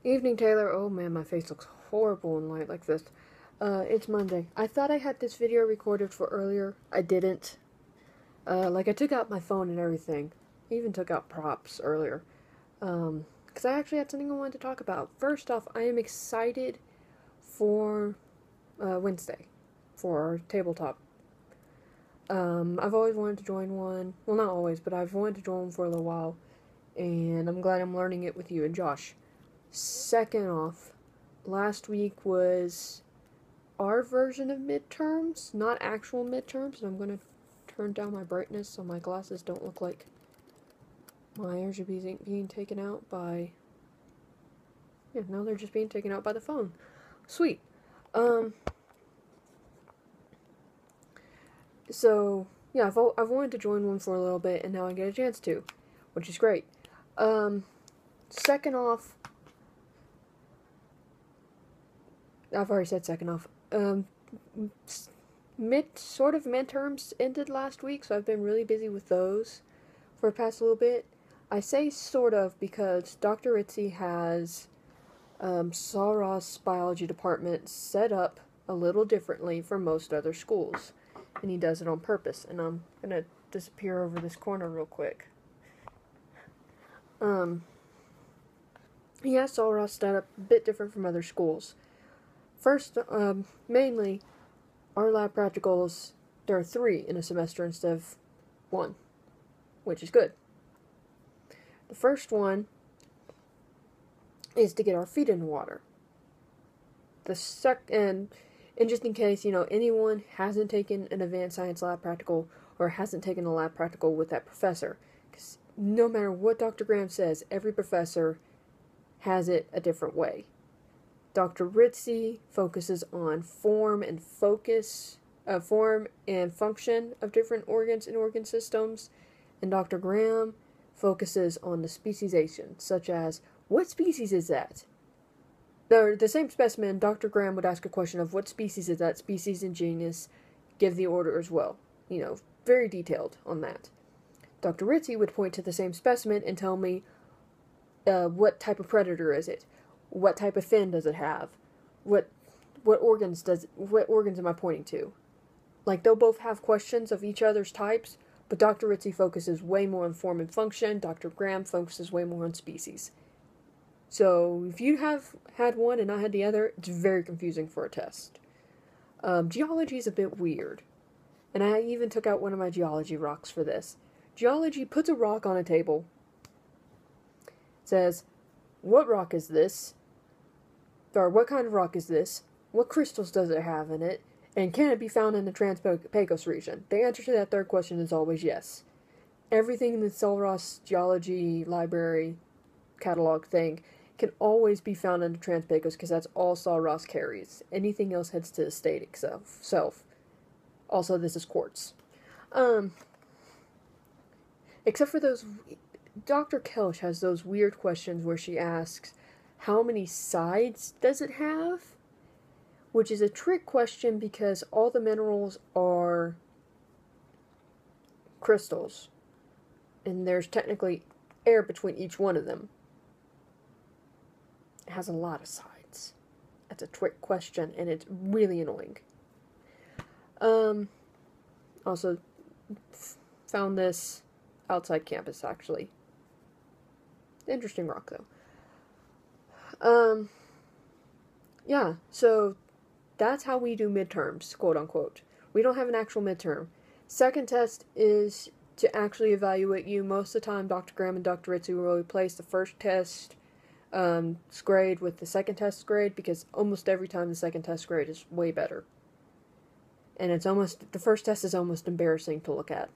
Evening, Taylor. Oh man, my face looks horrible in light like this. It's Monday. I thought I had this video recorded for earlier. I didn't. I took out my phone and everything. I even took out props earlier. Because I actually had something I wanted to talk about. First off, I am excited for Wednesday for our tabletop. I've always wanted to join one. Well, not always, but I've wanted to join one for a little while. And I'm glad I'm learning it with you and Josh. Second off, last week was our version of midterms, not actual midterms, and I'm going to turn down my brightness so my glasses don't look like my ears are being taken out by... Yeah, now they're just being taken out by the phone. Sweet. So, yeah, I've wanted to join one for a little bit, and now I get a chance to, which is great. Second off, I've already said second off. Midterms ended last week, so I've been really busy with those for the past little bit. I say sort of because Dr. Ritzy has Sul Ross biology department set up a little differently from most other schools, and he does it on purpose. And I'm gonna disappear over this corner real quick. He has Sul Ross set up a bit different from other schools. First, mainly, our lab practicals, there are 3 in a semester instead of 1, which is good. The first one is to get our feet in the water. And just in case, anyone hasn't taken an advanced science lab practical or hasn't taken a lab practical with that professor, because no matter what Dr. Graham says, every professor has it a different way. Dr. Ritzy focuses on form and function of different organs and organ systems, and Dr. Graham focuses on the speciation, such as, what species is that? The same specimen, Dr. Graham would ask a question of what species is that, species and genus, give the order as well. Very detailed on that. Dr. Ritzy would point to the same specimen and tell me, what type of predator is it? What type of fin does it have? What organs am I pointing to? They'll both have questions of each other's types, but Dr. Ritzy focuses way more on form and function. Dr. Graham focuses way more on species. So, if you have had one and not had the other, it's very confusing for a test. Geology is a bit weird. And I even took out one of my geology rocks for this. Geology puts a rock on a table, says, what rock is this? Or what kind of rock is this? What crystals does it have in it? And can it be found in the Trans-Pecos region? The answer to that third question is always yes. Everything in the Sul Ross Geology Library catalog thing can always be found in the Trans-Pecos because that's all Sul Ross carries. Anything else heads to the state itself. Also, this is quartz. Except for those... Dr. Kelch has those weird questions where she asks, how many sides does it have? Which is a trick question because all the minerals are crystals. And there's technically air between each one of them. It has a lot of sides. That's a trick question, and it's really annoying. Also, found this outside campus, actually. Interesting rock, though. Yeah, so that's how we do midterms, quote unquote. We don't have an actual midterm. Second test is to actually evaluate you. Most of the time, Dr. Graham and Dr. Ritzy will replace the first test grade with the second test grade because almost every time the second test grade is way better. And the first test is almost embarrassing to look at.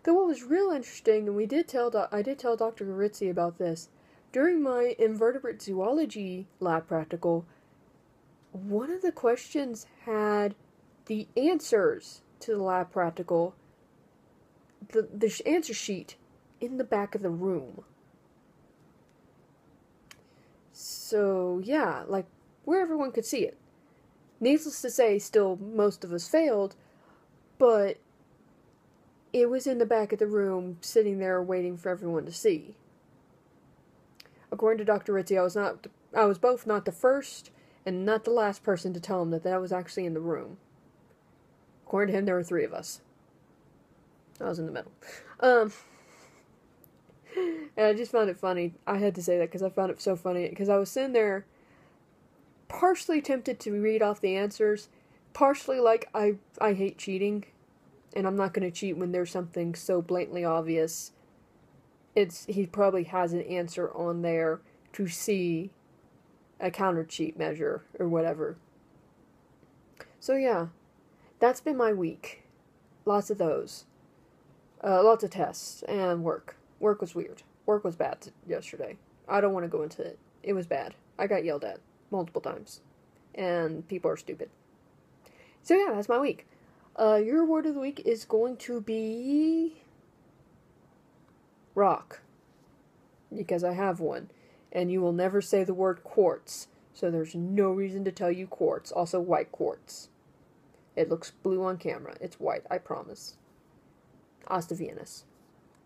Though what was real interesting, and I did tell Dr. Ritzy about this, during my invertebrate zoology lab practical, one of the questions had the answers to the lab practical, the answer sheet, in the back of the room. So, yeah, where everyone could see it. Needless to say, still, most of us failed, but it was in the back of the room, sitting there waiting for everyone to see. according to Dr. Ritzy, I was both not the first and not the last person to tell him that was actually in the room. According to him, there were 3 of us. I was in the middle. And I just found it funny. I had to say that because I found it so funny. Because I was sitting there, partially tempted to read off the answers, partially like, I hate cheating, and I'm not going to cheat when there's something so blatantly obvious. He probably has an answer on there to see a counter cheat measure or whatever. So yeah, that's been my week. Lots of those. Lots of tests and work. Work was weird. Work was bad yesterday. I don't want to go into it. It was bad. I got yelled at multiple times. And people are stupid. So yeah, that's my week. Your word of the week is going to be rock. Because I have one. And you will never say the word quartz. So there's no reason to tell you quartz. Also white quartz. It looks blue on camera. It's white, I promise. Hasta Viennas.